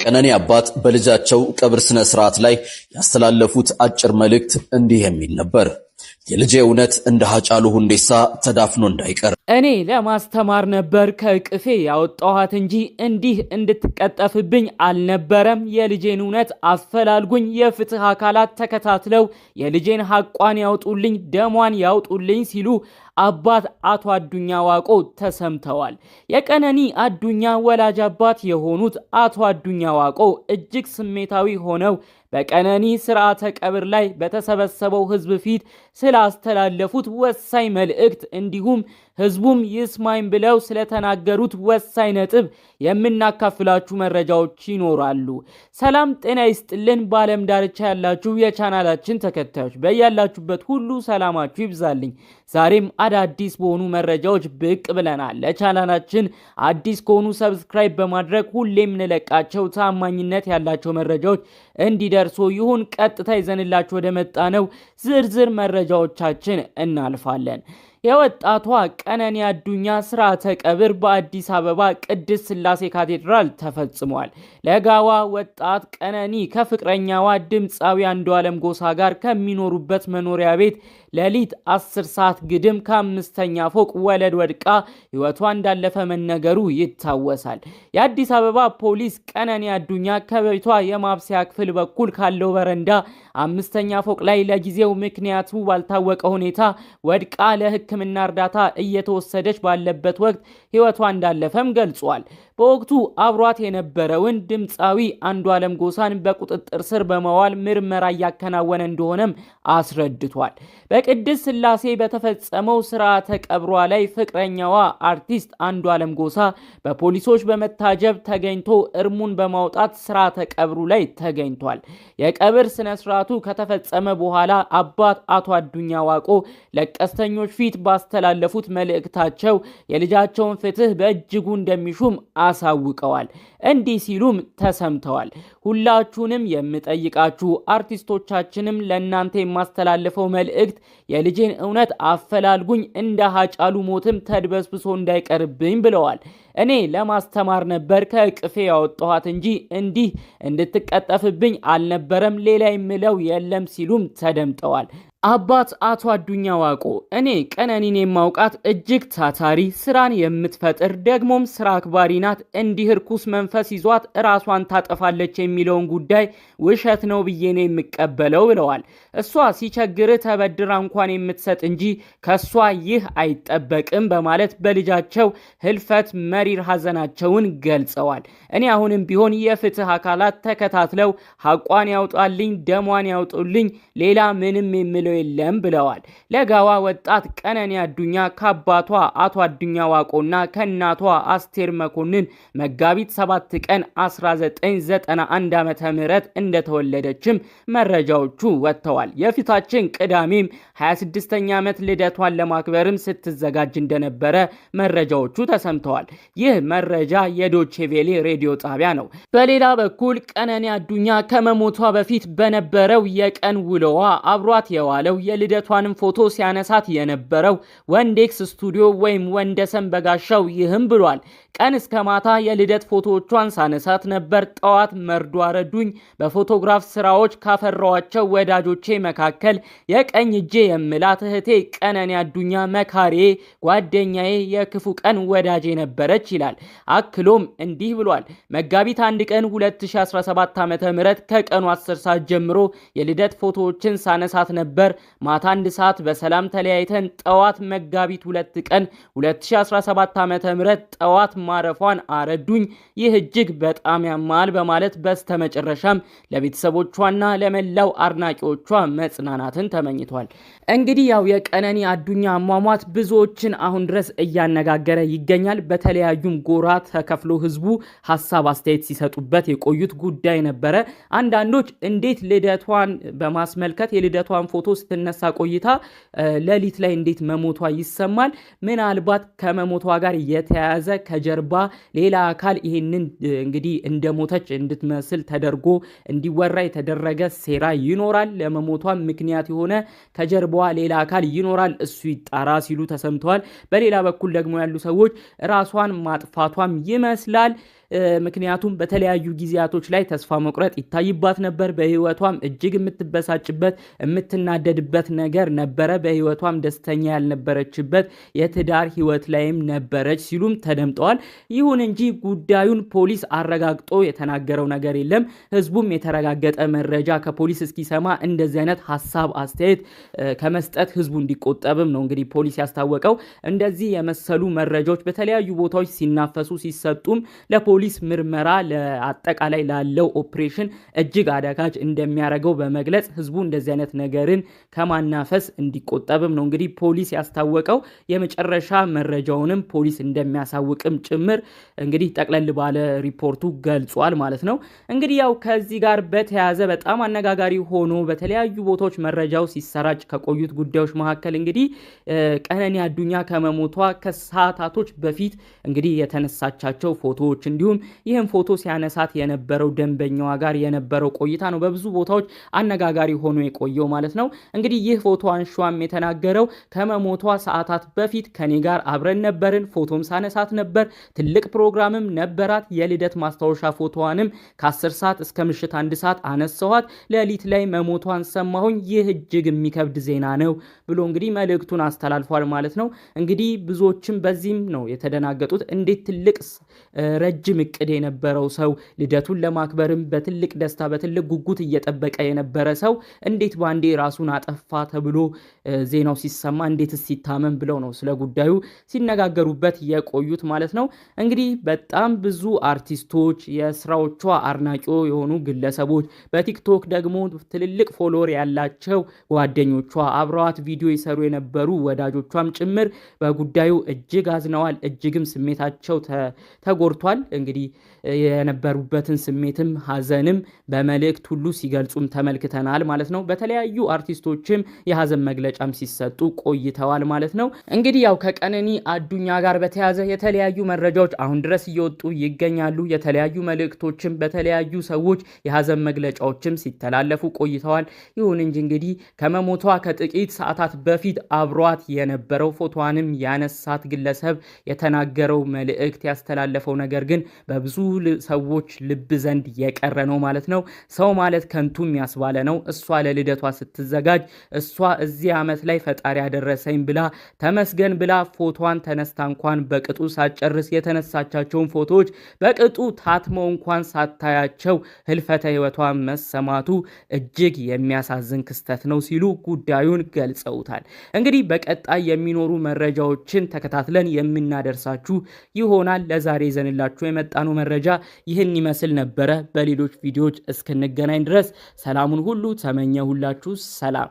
ቀነኒ አባት በልጃቸው ቀብር ስነ ስርዓት ላይ ያስተላለፉት አጭር መልእክት እንዲህ የሚል ነበር። የልጄ እውነት እንደ ሃጫሉ ሁንዴሳ ተዳፍኖ እንዳይቀር እኔ ለማስተማር ነበር ከቅፌ ያወጣኋት እንጂ እንዲህ እንድትቀጠፍብኝ አልነበረም። የልጄን እውነት አፈላልጉኝ፣ የፍትህ አካላት ተከታትለው የልጄን ሐቋን ያውጡልኝ፣ ደሟን ያውጡልኝ ሲሉ አባት አቶ አዱኛ ዋቆ ተሰምተዋል። የቀነኒ አዱኛ ወላጅ አባት የሆኑት አቶ አዱኛ ዋቆ እጅግ ስሜታዊ ሆነው በቀነኒ ስርዓተ ቀብር ላይ በተሰበሰበው ህዝብ ፊት ስላስተላለፉት ወሳኝ መልእክት እንዲሁም ህዝቡም ይስማኝ ብለው ስለተናገሩት ወሳኝ ነጥብ የምናካፍላችሁ መረጃዎች ይኖራሉ። ሰላም ጤና ይስጥልን። በዓለም ዳርቻ ያላችሁ የቻናላችን ተከታዮች በያላችሁበት ሁሉ ሰላማችሁ ይብዛልኝ። ዛሬም አዳዲስ በሆኑ መረጃዎች ብቅ ብለናል። ለቻናላችን አዲስ ከሆኑ ሰብስክራይብ በማድረግ ሁሌም እንለቃቸው ታማኝነት ያላቸው መረጃዎች እንዲደርሱ ይሁን። ቀጥታ ይዘንላችሁ ወደ መጣነው ዝርዝር መረጃዎቻችን እናልፋለን። የወጣቷ ቀነኒ አዱኛ ስርዓተ ቀብር በአዲስ አበባ ቅድስት ሥላሴ ካቴድራል ተፈጽሟል። ለጋዋ ወጣት ቀነኒ ከፍቅረኛዋ ድምፃዊ አንዱዓለም ጎሳ ጋር ከሚኖሩበት መኖሪያ ቤት ሌሊት 10 ሰዓት ግድም ከአምስተኛ ፎቅ ወለድ ወድቃ ህይወቷ እንዳለፈ መነገሩ ይታወሳል። የአዲስ አበባ ፖሊስ ቀነኒ አዱኛ ከቤቷ የማብሰያ ክፍል በኩል ካለው በረንዳ አምስተኛ ፎቅ ላይ ለጊዜው ምክንያቱ ባልታወቀ ሁኔታ ወድቃ ለሕክምና እርዳታ እየተወሰደች ባለበት ወቅት ህይወቷ እንዳለፈም ገልጿል። በወቅቱ አብሯት የነበረውን ድምፃዊ አንዱዓለም ጎሳን በቁጥጥር ስር በመዋል ምርመራ እያከናወነ እንደሆነም አስረድቷል። በቅድስት ሥላሴ በተፈጸመው ስርዓተ ቀብሯ ላይ ፍቅረኛዋ አርቲስት አንዱዓለም ጎሳ በፖሊሶች በመታጀብ ተገኝቶ እርሙን በማውጣት ስርዓተ ቀብሩ ላይ ተገኝቷል። የቀብር ስነ ስርዓቱ ከተፈጸመ በኋላ አባት አቶ አዱኛ ዋቆ ለቀስተኞች ፊት ባስተላለፉት መልእክታቸው የልጃቸውን ፍትህ በእጅጉ እንደሚሹም አሳውቀዋል። እንዲህ ሲሉም ተሰምተዋል። ሁላችሁንም የምጠይቃችሁ አርቲስቶቻችንም ለእናንተ የማስተላልፈው መልእክት የልጄን እውነት አፈላልጉኝ፣ እንደ ሃጫሉ ሞትም ተድበስብሶ እንዳይቀርብኝ ብለዋል። እኔ ለማስተማር ነበር ከቅፌ ያወጣኋት እንጂ እንዲህ እንድትቀጠፍብኝ አልነበረም፣ ሌላ የምለው የለም ሲሉም ተደምጠዋል። አባት አቶ አዱኛ ዋቆ እኔ ቀነኒን የማውቃት እጅግ ታታሪ፣ ስራን የምትፈጥር ደግሞም ስራ አክባሪ ናት። እንዲህ ርኩስ መንፈስ ይዟት ራሷን ታጠፋለች የሚለውን ጉዳይ ውሸት ነው ብዬ ነው የምቀበለው ብለዋል። እሷ ሲቸግር ተበድራ እንኳን የምትሰጥ እንጂ ከሷ ይህ አይጠበቅም በማለት በልጃቸው ህልፈት መሪር ሐዘናቸውን ገልጸዋል። እኔ አሁንም ቢሆን የፍትህ አካላት ተከታትለው ሐቋን ያውጣልኝ፣ ደሟን ያውጡልኝ፣ ሌላ ምንም የምለው የለም ብለዋል። ለጋዋ ወጣት ቀነኒ አዱኛ ከአባቷ አቶ አዱኛ ዋቆና ከእናቷ አስቴር መኮንን መጋቢት 7 ቀን 1991 ዓመተ ምህረት እንደተወለደችም መረጃዎቹ ወጥተዋል። የፊታችን ቅዳሜም 26ኛ ዓመት ልደቷን ለማክበርም ስትዘጋጅ እንደነበረ መረጃዎቹ ተሰምተዋል። ይህ መረጃ የዶቼ ቬሌ ሬዲዮ ጣቢያ ነው። በሌላ በኩል ቀነኒ አዱኛ ከመሞቷ በፊት በነበረው የቀን ውሎዋ አብሯት የዋለው የልደቷንም ፎቶ ሲያነሳት የነበረው ወንዴክስ ስቱዲዮ ወይም ወንደሰን በጋሻው ይህም ብሏል። ቀን እስከ ማታ የልደት ፎቶዎቿን ሳነሳት ነበር። ጠዋት መርዶ አረዱኝ። በፎቶግራፍ ስራዎች ካፈራዋቸው ወዳጆቼ መካከል የቀኝ እጄ የምላት እህቴ ቀነኒ አዱኛ መካሬ፣ ጓደኛዬ፣ የክፉ ቀን ወዳጄ ነበረች ይላል። አክሎም እንዲህ ብሏል። መጋቢት 1 ቀን 2017 ዓ.ም ከቀኑ 10 ሰዓት ጀምሮ የልደት ፎቶዎችን ሳነሳት ነበር። ማታ 1 ሰዓት በሰላም ተለያይተን ጠዋት መጋቢት 2 ቀን 2017 ዓ.ም ጠዋት ማረፏን አረዱኝ። ይህ እጅግ በጣም ያማል በማለት በስተመጨረሻም ለቤተሰቦቿና ለመላው አድናቂዎቿ መጽናናትን ተመኝቷል። እንግዲህ ያው የቀነኒ አዱኛ አሟሟት ብዙዎችን አሁን ድረስ እያነጋገረ ይገኛል። በተለያዩም ጎራ ተከፍሎ ህዝቡ ሐሳብ አስተያየት ሲሰጡበት የቆዩት ጉዳይ ነበረ። አንዳንዶች እንዴት ልደቷን በማስመልከት የልደቷን ፎቶ ስትነሳ ቆይታ ሌሊት ላይ እንዴት መሞቷ ይሰማል? ምናልባት ከመሞቷ ጋር የተያያዘ ከጀርባ ሌላ አካል ይሄንን እንግዲህ እንደሞተች እንድትመስል ተደርጎ እንዲወራ የተደረገ ሴራ ይኖራል። ለመሞቷ ምክንያት የሆነ ከጀርባዋ ሌላ አካል ይኖራል፣ እሱ ይጣራ ሲሉ ተሰምተዋል። በሌላ በኩል ደግሞ ያሉ ሰዎች ራሷን ማጥፋቷም ይመስላል። ምክንያቱም በተለያዩ ጊዜያቶች ላይ ተስፋ መቁረጥ ይታይባት ነበር። በህይወቷም እጅግ የምትበሳጭበት የምትናደድበት ነገር ነበረ። በህይወቷም ደስተኛ ያልነበረችበት የትዳር ህይወት ላይም ነበረች ሲሉም ተደምጠዋል። ይሁን እንጂ ጉዳዩን ፖሊስ አረጋግጦ የተናገረው ነገር የለም። ህዝቡም የተረጋገጠ መረጃ ከፖሊስ እስኪሰማ እንደዚህ አይነት ሐሳብ አስተያየት ከመስጠት ህዝቡ እንዲቆጠብም ነው እንግዲህ ፖሊስ ያስታወቀው። እንደዚህ የመሰሉ መረጃዎች በተለያዩ ቦታዎች ሲናፈሱ ሲሰጡም ለፖሊስ ምርመራ ለአጠቃላይ ላለው ኦፕሬሽን እጅግ አዳጋች እንደሚያደርገው በመግለጽ ህዝቡ እንደዚህ አይነት ነገርን ከማናፈስ እንዲቆጠብም ነው እንግዲህ ፖሊስ ያስታወቀው። የመጨረሻ መረጃውንም ፖሊስ እንደሚያሳውቅም ጭምር እንግዲህ ጠቅለል ባለ ሪፖርቱ ገልጿል ማለት ነው። እንግዲህ ያው ከዚህ ጋር በተያያዘ በጣም አነጋጋሪ ሆኖ በተለያዩ ቦታዎች መረጃው ሲሰራጭ ከቆዩት ጉዳዮች መካከል እንግዲህ ቀነኒ አዱኛ ከመሞቷ ከሰዓታቶች በፊት እንግዲህ የተነሳቻቸው ፎቶዎች እንዲሁም ይህን ፎቶ ሲያነሳት የነበረው ደንበኛዋ ጋር የነበረው ቆይታ ነው በብዙ ቦታዎች አነጋጋሪ ሆኖ የቆየው ማለት ነው። እንግዲህ ይህ ፎቶ አንሿም የተናገረው ከመሞቷ ሰዓታት በፊት ከኔ ጋር አብረን ነበርን፣ ፎቶም ሳነሳት ነበር፣ ትልቅ ፕሮግራምም ነበራት፣ የልደት ማስታወሻ ፎቶዋንም ከ10 ሰዓት እስከ ምሽት 1 ሰዓት አነሳኋት፣ ሌሊት ላይ መሞቷን ሰማሁኝ፣ ይህ እጅግ የሚከብድ ዜና ነው ብሎ እንግዲህ መልእክቱን አስተላልፏል ማለት ነው። እንግዲህ ብዙዎችም በዚህም ነው የተደናገጡት። እንዴት ትልቅ ረጅም እቅድ የነበረው ሰው ልደቱን ለማክበርም በትልቅ ደስታ በትልቅ ጉጉት እየጠበቀ የነበረ ሰው እንዴት ባንዴ ራሱን አጠፋ ተብሎ ዜናው ሲሰማ እንዴት ሲታመም ብለው ነው ስለ ጉዳዩ ሲነጋገሩበት የቆዩት ማለት ነው። እንግዲህ በጣም ብዙ አርቲስቶች የስራዎቿ አድናቂ የሆኑ ግለሰቦች በቲክቶክ ደግሞ ትልልቅ ፎሎወር ያላቸው ጓደኞቿ አብረዋት ቪዲዮ ይሰሩ የነበሩ ወዳጆቿም ጭምር በጉዳዩ እጅግ አዝነዋል። እጅግም ስሜታቸው ተጎድቷል። እንግዲህ የነበሩበትን ስሜትም ሀዘንም በመልእክት ሁሉ ሲገልጹም ተመልክተናል ማለት ነው። በተለያዩ አርቲስቶችም የሀዘን መግለጫም ሲሰጡ ቆይተዋል ማለት ነው። እንግዲህ ያው ከቀነኒ አዱኛ ጋር በተያያዘ የተለያዩ መረጃዎች አሁን ድረስ እየወጡ ይገኛሉ። የተለያዩ መልእክቶችም በተለያዩ ሰዎች የሀዘን መግለጫዎችም ሲተላለፉ ቆይተዋል። ይሁን እንጂ እንግዲህ ከመሞቷ ከጥቂት ሰዓታት በፊት አብሯት የነበረው ፎቶዋንም ያነሳት ግለሰብ የተናገረው መልእክት ያስተላለፈው ነገር ግን በብዙ ሰዎች ልብ ዘንድ የቀረ ነው ማለት ነው። ሰው ማለት ከንቱም ያስባለ ነው። እሷ ለልደቷ ስትዘጋጅ እሷ እዚህ ዓመት ላይ ፈጣሪ ያደረሰኝ ብላ ተመስገን ብላ ፎቶዋን ተነስታ እንኳን በቅጡ ሳትጨርስ የተነሳቻቸውን ፎቶዎች በቅጡ ታትመው እንኳን ሳታያቸው ህልፈተ ህይወቷ መሰማቱ እጅግ የሚያሳዝን ክስተት ነው ሲሉ ጉዳዩን ገልጸውታል። እንግዲህ በቀጣይ የሚኖሩ መረጃዎችን ተከታትለን የምናደርሳችሁ ይሆናል። ለዛሬ ይዘንላችሁ የመጣነው መረጃ ይህን ይመስል ነበረ። በሌሎች ቪዲዮዎች እስክንገናኝ ድረስ ሰላሙን ሁሉ ተመኘሁላችሁ። ሰላም።